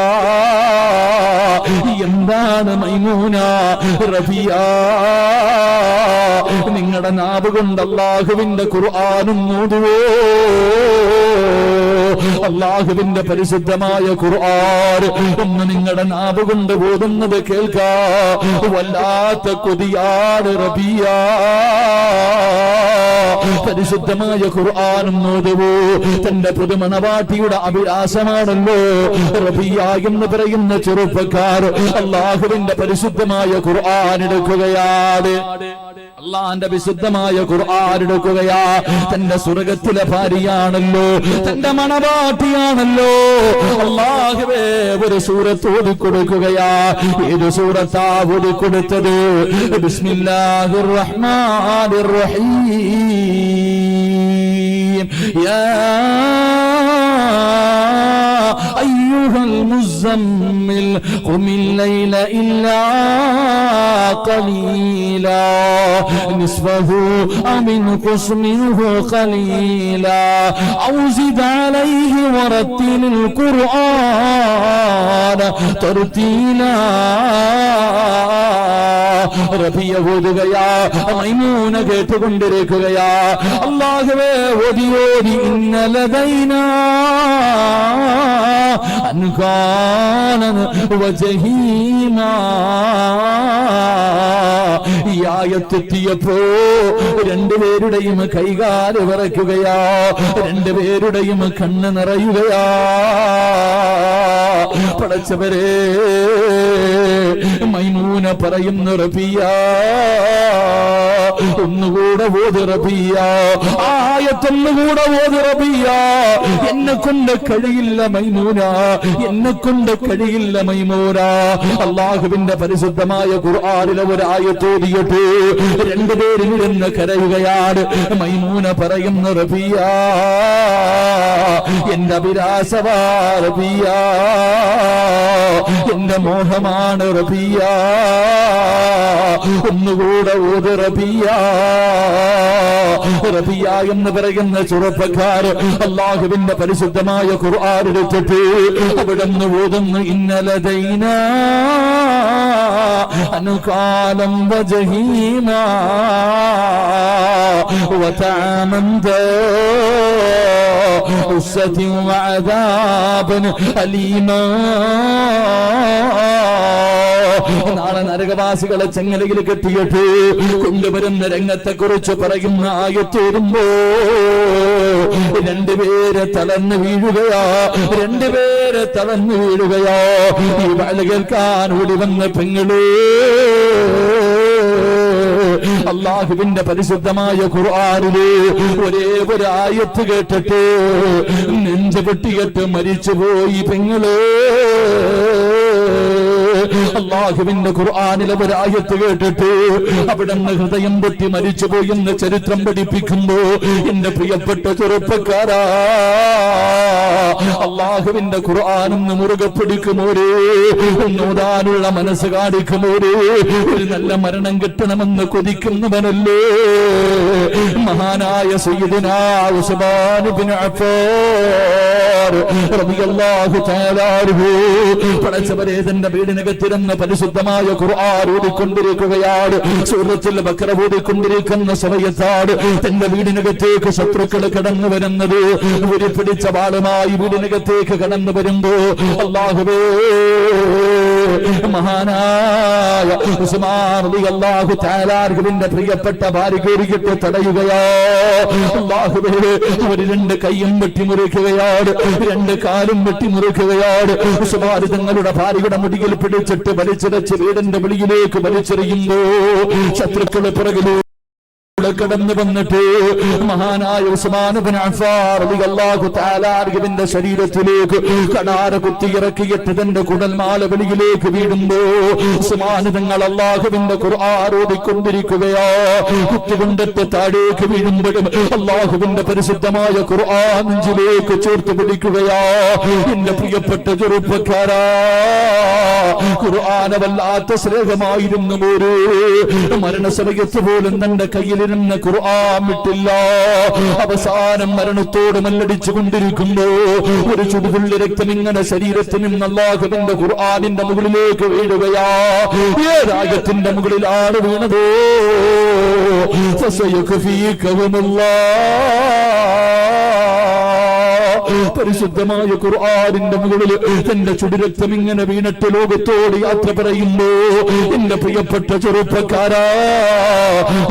എന്താണ് മൈമൂന? റബിയ, നിങ്ങളുടെ നാവ് കൊണ്ട് അല്ലാഹുവിന്റെ ഖുർആനും ഓതുവോ? അല്ലാഹുവിന്റെ പരിശുദ്ധമായ ഖുർആൻ ഒന്ന് നിങ്ങളുടെ നാവ് കൊണ്ട് ഓതുന്നത് കേൾക്കാ വല്ലാത്ത കൊതിയാണ് റബിയ. പരിശുദ്ധമായ ഖുർആനും ഓതുവോ? തന്റെ പുതുമണവാട്ടിയുടെ അഭിലാഷമാണല്ലോ റബിയ എന്ന് പറയുന്ന ചെറുപ്പക്കാർ അല്ലാഹുവിന്റെ പരിശുദ്ധമായ ഖുർആൻ എടുക്കുകയാണ്. അള്ളാന്റെ വിശുദ്ധമായ ഖുർആൻ എടുക്കുകയാ. തന്റെ സ്വർഗത്തിലെ ഭാര്യയാണല്ലോ, തന്റെ മണവാട്ടിയാണല്ലോ. അല്ലാഹുവേ, ഒരു സൂറത്ത് ഓതിക്കൊടുക്കുകയാ. ഏത് സൂറത്താ ഓതിക്കൊടുത്തത്? ബിസ്മില്ലാഹിർ റഹ്മാനിർ റഹീം. യാ അയ്യുഹൽ മുസമ്മിൽ ഖുമിൽ ലൈല ഇല്ലാ ഖലീലാ നിസ്ഫഹു ഔ ഇൻഖുസ് മിൻഹു ഖലീലാ ഔ സിദ് അലൈഹി വറത്തിലിൽ ഖുർആന തർതീലാ. റബിയ ഓതുകയാ, മൈമൂന കേട്ടുകൊണ്ടിരിക്കുകയാ. അല്ലാഹുവേ, ഓതി ഓതി ഇന്നലദൈനാ അൻകാനൻ വജഹീമാ. ഈ ആയത്തെത്തിയപ്പോ രണ്ടുപേരുടെയും കൈകാല് വിറയ്ക്കുകയാ, രണ്ടുപേരുടെയും കണ്ണ് നിറയുകയാ. പടച്ചവരെ, മൈമൂന പറയുന്നു, റബിയ ഒന്നുകൂടെ ഓത് റബിയ, ആയത്തൊന്നുകൂടെ ഓത് റബിയ. എന്നെ കൊണ്ട് കഴിയില്ല മൈമൂന, എന്നെ കൊണ്ട് കഴിയില്ല മൈമൂന. അല്ലാഹുവിന്റെ പരിശുദ്ധമായ ഖുർആനിലെ ഒരു ആയത്ത് ഓതിയിട്ട് രണ്ടുപേരും ഇരുന്ന് കരയുകയാണ്. മൈമൂന പറയുന്നു, റബിയ എന്റെ അഭിലാഷമാ റബിയ, എന്റെ മോഹമാണ് റബിയ, ഒന്നുകൂടെ ഓത് റബിയ. റബിയ എന്ന് പറയുന്ന ചെറുപ്പക്കാർ അല്ലാഹുവിന്റെ പരിശുദ്ധമായ ഖുർആൻ എടുത്തിട്ട് അവിടുന്ന് ഓതുന്നു, ഇന്നലദൈനാ അൻകാലം വജഹീമാ വതഅമൻ ഉസ്സതിൻ വഅദാബൻ അലീമാ. നാളെ നരകവാസികളെ ചെങ്ങലയിൽ കെട്ടിയിട്ട് കൊണ്ടുവരുന്ന രംഗത്തെ കുറിച്ച് പറയുന്ന ആയത്തേരുമ്പോ രണ്ടുപേരെ തളർന്നു വീഴുകയാ, രണ്ടുപേരെ തളർന്നു വീഴുകയാ. ഈ വാഴ കേൾക്കാൻ ഓടി വന്ന പെങ്ങളേ, അല്ലാഹുവിന്റെ പരിശുദ്ധമായ ഖുർആനിലെ ഒരേ ഒരു ആയത്ത് കേട്ടിട്ട് നെഞ്ച് പൊട്ടിയിട്ട് മരിച്ചുപോയി പെങ്ങളേ. അല്ലാഹുവിന്റെ ഖുർആനിലെ ഒരു ആയത്ത് കേട്ടിട്ട് അവിടുന്ന് ഹൃദയം പൊട്ടി മരിച്ചുപോയി എന്ന് ചരിത്രം പഠിപ്പിക്കുമ്പോ എന്റെ പ്രിയപ്പെട്ട ചെറുപ്പക്കാരാ, അല്ലാഹുവിന്റെ ഖുർആനൊന്ന് മുറുകെ പിടിക്കുമോരേ, ഓതാനുള്ള മനസ്സ് കാണിക്കുമോരേ, ഒരു നല്ല മരണം കിട്ടണമെന്ന് കൊതിക്കുന്നവനല്ലേ മഹാനായ സയ്യിദുനാ ഉസ്മാൻ ഇബ്നു അഫ്ഫാൻ റളിയല്ലാഹു തആല അൻഹു. പടച്ചവരെ, തന്റെ വീടിനകത്തിരുന്ന് പരിശുദ്ധമായ ഖുർആൻ ഓതിക്കൊണ്ടിരിക്കുകയാണ്. സൂറത്തുൽ ബഖറ ഓതിക്കൊണ്ടിരിക്കുന്ന സമയത്താണ് തന്റെ വീടിനകത്തേക്ക് ശത്രുക്കൾ കടന്നു വരുന്നത്. ഒരു പിടിച്ച വാളുമായി വീടിനകത്തേക്ക് കടന്നു വരുമ്പോ അല്ലാഹുവേ, മഹാനായ ഉസ്മാൻ റളിയല്ലാഹു തആല അൻഹുവിന്റെ പ്രിയപ്പെട്ട ഭാര്യ ഒരിക്കൽ തടയുകയോ അല്ലാഹുവേ, അവർ രണ്ട് കൈയും വെട്ടിമുറിക്കുകയാണ്, രണ്ട് കാലും വെട്ടിമുറിക്കുകയാണ്. ഉസ്മാൻ തങ്ങളുടെ ഭാര്യയുടെ മുടിയിൽ പിടിച്ചിട്ട് വലിച്ചിടച്ച് വീടിന്റെ വെളിയിലേക്ക് വലിച്ചെറിയുമ്പോ ശത്രുക്കളെ പിറകിലൂ കടന്നു വന്നിട്ട് മഹാനായ ഉസ്മാൻ ഇബ്നു അഫ്ഫാൻ റളിയല്ലാഹു തആല അൻഹുവിന്റെ ശരീരത്തിലേക്ക് കടാര കുത്തിയിറക്കിയിട്ട് തന്റെ കുടൽമാല വെളിയിലേക്ക് വീടുമ്പോ ഉസ്മാൻ തങ്ങൾ അല്ലാഹുവിന്റെ ഖുർആൻ ഓതിക്കൊണ്ടിരിക്കുകയാ. കുത്തികൊണ്ടിട്ട് താഴേക്ക് വീഴുമ്പോഴും അല്ലാഹുവിന്റെ പരിശുദ്ധമായ ഖുർആൻ നെഞ്ചിലേക്ക് ചേർത്ത് പിടിക്കുകയാ. എന്റെ പ്രിയപ്പെട്ട ചെറുപ്പക്കാരാ, ഖുർആൻ വല്ലാത്ത സ്നേഹമായിരുന്നു. ഒരു മരണസമയത്ത് പോലും തന്റെ കയ്യിൽ ഖുർആൻ വിട്ടില്ല. അവസാനം മരണത്തോട് മല്ലടിച്ചു കൊണ്ടിരിക്കുമ്പോ ഒരു ചുടുതുള്ളി രക്തം ഇങ്ങനെ ശരീരത്തിൽ നിന്ന് അല്ലാഹുവിന്റെ ഖുർആനിന്റെ മുകളിലേക്ക് വീഴുകയാ. ഏതായത്തിന്റെ മുകളിലാണ് വീണതോ? പരിശുദ്ധമായ ഖുർആനിന്റെ മുകളിൽ തന്റെ ചുടുരക്തം ഇങ്ങനെ വീണിട്ട് ലോകത്തോട് യാത്ര പറയുമ്പോ എന്റെ പ്രിയപ്പെട്ട ചെറുപ്പക്കാരാ,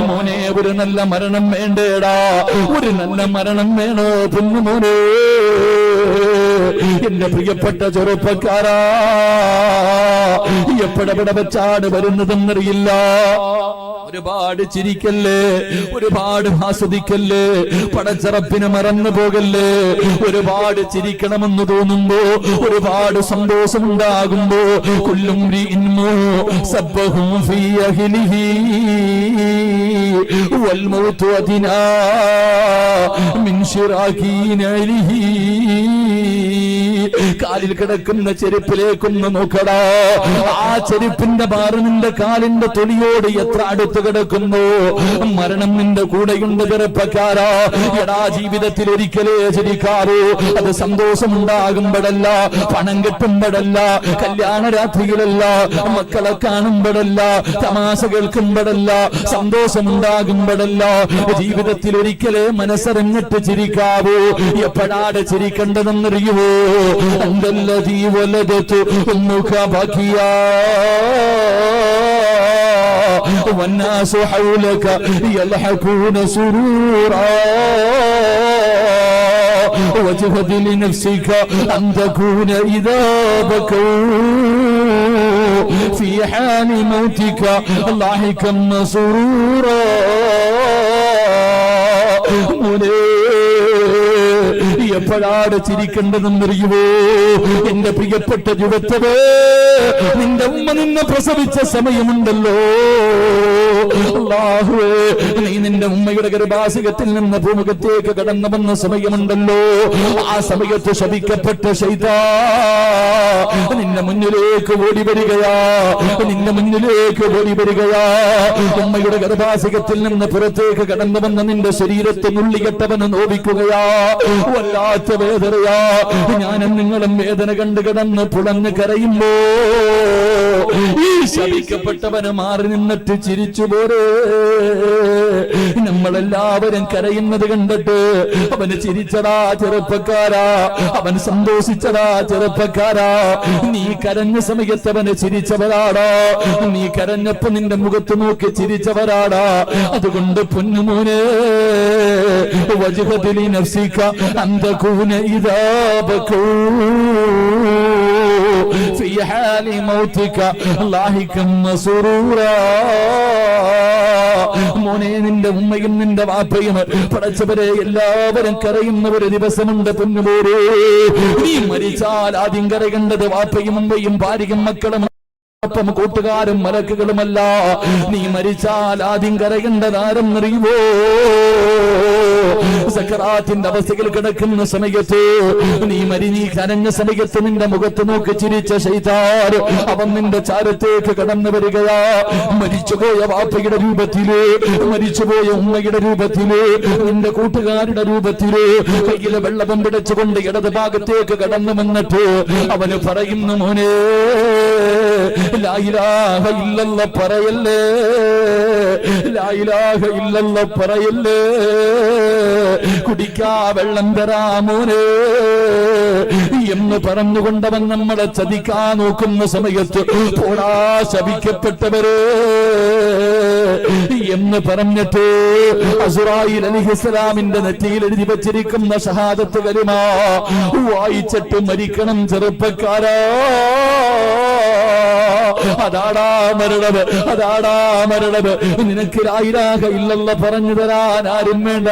മോനെ, ഒരു നല്ല മരണം വേണ്ടേടാ, ഒരു നല്ല മരണം വേണോ പൊന്നുമോനെ? എന്റെ പ്രിയപ്പെട്ട ചെറുപ്പക്കാരാ, എപ്പോഴെവിടെ വെച്ചാണ് വരുന്നതെന്നറിയില്ല. ഒരുപാട് ചിരിക്കല്ലേ, ഒരുപാട് ആസ്വദിക്കല്ലേ, പടച്ചറപ്പിനെ മറന്നു പോകല്ലേ. ഒരുപാട് ചിരിക്കണമെന്ന് തോന്നുമ്പോ, ഒരുപാട് സന്തോഷമുണ്ടാകുമ്പോ കുല്ലും സബ്ബഹും ഫീ അഹ്ലിഹി വൽ മൗതു അദിനാ മിൻ ശിറാഖീനലിഹി. കാലിൽ കിടക്കുന്ന ചെരുപ്പിലേക്കൊന്ന് നോക്കടാ. ആ ചെരുപ്പിന്റെ ബാറ് നിന്റെ കാലിന്റെ തൊലിയോട് എത്ര അടുത്ത് കിടക്കുന്നു. മരണം നിന്റെ കൂടെയുണ്ട് ചെറുപ്പക്കാരാ. എടാ, ജീവിതത്തിൽ ഒരിക്കലേ ചിരിക്കാറൂ. അത് സന്തോഷമുണ്ടാകുമ്പോഴല്ല, പണം കിട്ടുമ്പോഴല്ല, കല്യാണ രാത്രിയിലല്ല, മക്കളെ കാണുമ്പോഴല്ല, തമാശ കേൾക്കുമ്പോഴല്ല, സന്തോഷമുണ്ടാകുമ്പോഴല്ല. ജീവിതത്തിൽ ഒരിക്കലേ മനസ്സറിഞ്ഞിട്ട് ചിരിക്കാവൂ. എപ്പോഴാണ് ചിരിക്കേണ്ടതെന്നറിയുവോ? അന്തല്ലദീ വലദതു ഉമ്മുക ബകിയാ والناس حولك يلحقون سرورا وجهد لنفسك أن تكون إذا بكوا في حال موتك لاحقا مسرورا. എപ്പോഴാണ് ചിരിക്കേണ്ടതെന്നറിയുവോ? എന്റെ പ്രിയപ്പെട്ട യുവത്വേ, നിന്റെ ഉമ്മ നിന്നെ പ്രസവിച്ച സമയമുണ്ടല്ലോ. അല്ലാഹുവേ, നീ നിന്റെ ഉമ്മയുടെ ഗർഭാശയത്തിൽ നിന്ന് ഭൂമുഖത്തേക്ക് കടന്നു വന്ന സമയമുണ്ടല്ലോ. ആ സമയത്ത് ശപിക്കപ്പെട്ട ശൈത്താൻ നിന്റെ മുന്നിലേക്ക് ഓടി വരികയാ, നിന്റെ മുന്നിലേക്ക് ഓടി വരികയാ. ഉമ്മയുടെ ഗർഭാശയത്തിൽ നിന്ന് പുറത്തേക്ക് കടന്നു വന്ന നിന്റെ ശരീരത്തെ നുള്ളികെട്ടവന് നോവിക്കുകയാ. വല്ലാത്ത വേദനയാ. ഞാനും നിങ്ങളും വേദന കണ്ടു കിടന്ന് പുളഞ്ഞ് കരയുമ്പോ ഈ ശപിക്കപ്പെട്ടവന് മാറി നിന്നിട്ട് ചിരിച്ചു പോരെ. നമ്മളെല്ലാവരും കരയുന്നത് കണ്ടിട്ട് അവന് ചിരിച്ചടാ ചെറുപ്പക്കാരാ, അവൻ സന്തോഷിച്ചടാ ചെറുപ്പക്കാരാ. നീ കരഞ്ഞ സമയത്ത് അവന് ചിരിച്ചവരാടാ, നീ കരഞ്ഞപ്പോ നിന്റെ മുഖത്ത് നോക്കി ചിരിച്ചവരാടാ. അതുകൊണ്ട് പൊന്നുമോനെ, വജ്ഹദ് ലിനഫ്സിക അൻ തകൂന ഇദാ ബകൂ ഫീ ഹാലി മൗതിക ലാഹികം മസ്റൂറാ. മോനെ, നിന്റെ ഉമ്മയും നിന്റെ വാപ്പയും പടച്ചവരെ എല്ലാവരും കരയുന്ന ഒരു ദിവസമുണ്ട് പൊന്നുപോരേ. നീ മരിച്ചാൽ ആദ്യം കരയേണ്ടത് വാപ്പയും ഉമ്മയും ഭാര്യയും മക്കളും ഒപ്പം കൂട്ടുകാരും മലക്കുകളുമല്ല. നീ മരിച്ചാൽ ആദ്യം കരയേണ്ടതാരെന്നറിയുവോ? സക്കറാത്തിന്റെ അവസ്ഥയിൽ കിടക്കുന്ന സമയത്ത് നീ കരഞ്ഞ സമയത്ത് നിന്റെ മുഖത്ത് നോക്കി ചിരിച്ച ശൈത്താൻ അവൻ നിന്റെ ചാരത്തേക്ക് കടന്നു വരികയാ. മരിച്ചുപോയ വാപ്പയുടെ രൂപത്തില്, മരിച്ചുപോയ ഉമ്മയുടെ രൂപത്തില്, നിന്റെ കൂട്ടുകാരുടെ രൂപത്തില് കയ്യിലെ വെള്ളവും പിടിച്ചുകൊണ്ട് ഇടത് ഭാഗത്തേക്ക് കടന്നു വന്നിട്ട് അവന് പറയുന്നു, മോനെ, ലാ ഇലാഹ ഇല്ലല്ലാഹ് പറയല്ലേ, ലാ ഇലാഹ ഇല്ലല്ലാഹ് പറയല്ലേ. കുടിക്കാ വെള്ളം തരാമോനെ എന്ന് പറഞ്ഞുകൊണ്ടവൻ നമ്മളെ ചതിക്കാൻ നോക്കുന്ന സമയത്ത് പോടാ ശപിക്കപ്പെട്ടവരെ എന്ന് പറഞ്ഞിട്ട് അസ്റായീൽ അലൈഹിസ്സലാമിന്റെ നെറ്റിയിൽ എഴുതി വച്ചിരിക്കുന്ന ഷഹാദത്ത് കലിമ വായിച്ചിട്ട് മരിക്കണം ചെറുപ്പക്കാരാ. അതാടാ മരണവ്, അതാടാ മരണവ്. നിനക്ക് ലാ ഇലാഹ ഇല്ലല്ലാഹ് പറഞ്ഞു തരാൻ ആരും വേണ്ട.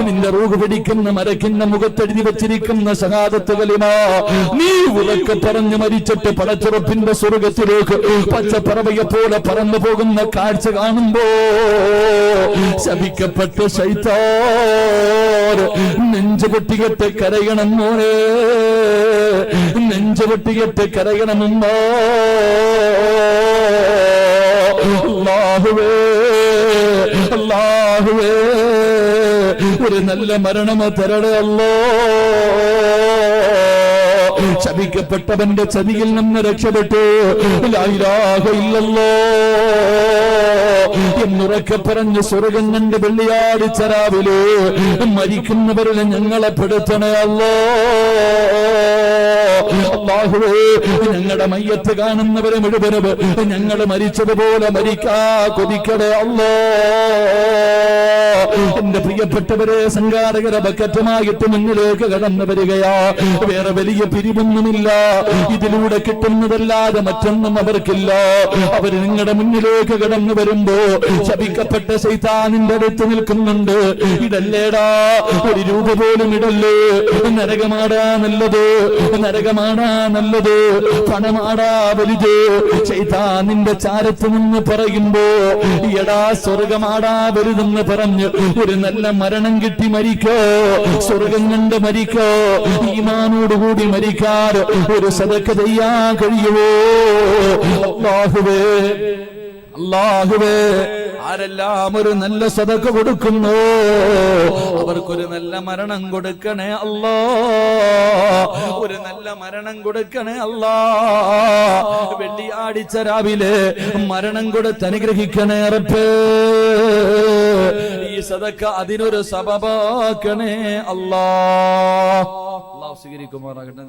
നിന്റെ റൂഹ് പിടിക്കുന്ന മരക്കുന്ന മുഖത്തെഴുതി വെച്ചിരിക്കുന്ന ഷഹാദത്ത് കലിമ നീ ഉറക്കെ പറഞ്ഞു മരിച്ചിട്ട് പടച്ചുറപ്പിന്റെ സ്വർഗത്തിലേക്ക് പച്ചപ്പറവയെ പോലെ പറന്നു പോകുന്ന കാഴ്ച കാണുമ്പോ ശപിക്കപ്പെട്ട ശൈത്താൻ നെഞ്ചുപൊട്ടികെട്ട് കരയണം മോനെ, നെഞ്ചുപൊട്ടികെട്ട് കരയണമെന്നോ. അല്ലാഹുവേ, അല്ലാഹുവേ, ഒരു നല്ല മരണം തരണേ അല്ലാ. ശപിക്കപ്പെട്ടവന്റെ ചതിയിൽ നിന്ന് രക്ഷപ്പെട്ടു ലാ ഇലാഹ ഇല്ലല്ലാഹ് എന്നുറക്കെ പറഞ്ഞ് സ്വർഗം കണ്ട് വെള്ളിയാഴ്ച രാവിലെ മരിക്കുന്നവരിൽ ഞങ്ങളെ പെടുത്തണേ അല്ലാ. അല്ലാഹുവേ, ഞങ്ങളുടെ മയ്യത്ത് കാണുന്നവരെ മുഴുവനും ഞങ്ങൾ മരിച്ചതുപോലെ മരിക്കാ കൊതിക്കണേ അല്ലാ. എന്റെ പ്രിയപ്പെട്ടവരെ, സംഘാടകരെ ബക്കറ്റുമായിട്ട് മുന്നിലേക്ക് കടന്നു വരികയാ. വേറെ വലിയ പിരിവൊന്നുമില്ല, ഇതിലൂടെ കിട്ടുന്നതല്ലാതെ മറ്റൊന്നും അവർക്കില്ല. അവര് നിങ്ങളുടെ മുന്നിലേക്ക് കടന്നു വരുമ്പോ ശപിക്കപ്പെട്ട ശൈത്താനിന്റെ അടുത്ത് നിൽക്കുന്നുണ്ട്. ഇടല്ലേടാ, ഒരു രൂപ പോലും ഇടല്ലേ. നരകമാടാ നല്ലത്, നരകമാടാ നല്ലത്, പണമാടാ വലുത്. ശൈത്താനിന്റെ ചാരത്ത് നിന്ന് പറയുമ്പോ എടാ സ്വർഗമാടാ വലുതെന്ന് പറഞ്ഞ് ഒരു നല്ല മരണം കിട്ടി മരിക്കോ, സ്വർഗം കണ്ട് മരിക്കോ, ഈമാനോടുകൂടി മരിക്കാൻ ഒരു സദഖ ചെയ്യാൻ കഴിയുമോ? അല്ലാഹുവേ, അല്ലാഹുവേ, ആരെല്ലാം ഒരു നല്ല സദഖ കൊടുക്കുന്നു അവർക്കൊരു നല്ല മരണം കൊടുക്കണേ അല്ലാ. ഒരു നല്ല മരണം കൊടുക്കണേ അല്ലാ. വെള്ളിയാഴ്ച രാവിലെ മരണം കൊടുത്ത് അനുഗ്രഹിക്കണേ റബ്ബേ. ഈ സദഖ അതിനൊരു സബബാക്കണേ അല്ലാ. അല്ലാഹു സ്വീകരിക്കുമാറാകട്ടെ.